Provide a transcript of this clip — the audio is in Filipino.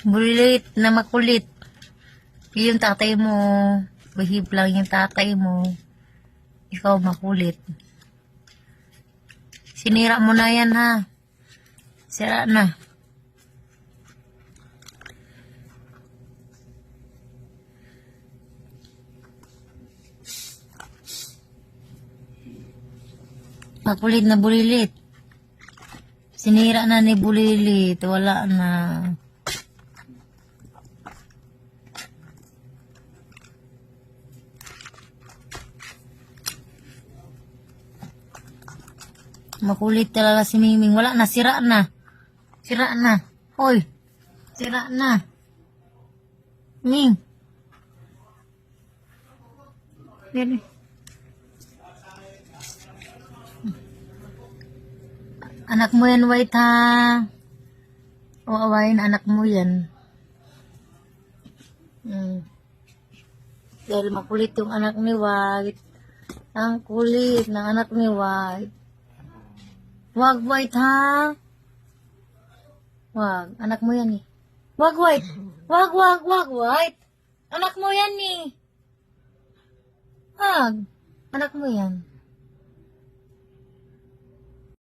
Bulilit na makulit. Yung tatay mo, bahib lang yung tatay mo. Ikaw makulit. Sinira mo na yan, ha? Sira na. Makulit na bulilit. Sinira na ni bulilit. Wala na. Makulit talaga si Miming. Wala na. Sira na. Sira na. Hoy. Sira na. Ming. Yan. Anak mo yan, White, ha? O awayin, anak mo yan. Dahil makulit yung anak ni White. Ang kulit ng anak ni White. Wag, White, ha? Wag. Anak mo yan, eh. Wag, White. Wag, White. Anak mo yan, eh. Wag. Anak mo yan.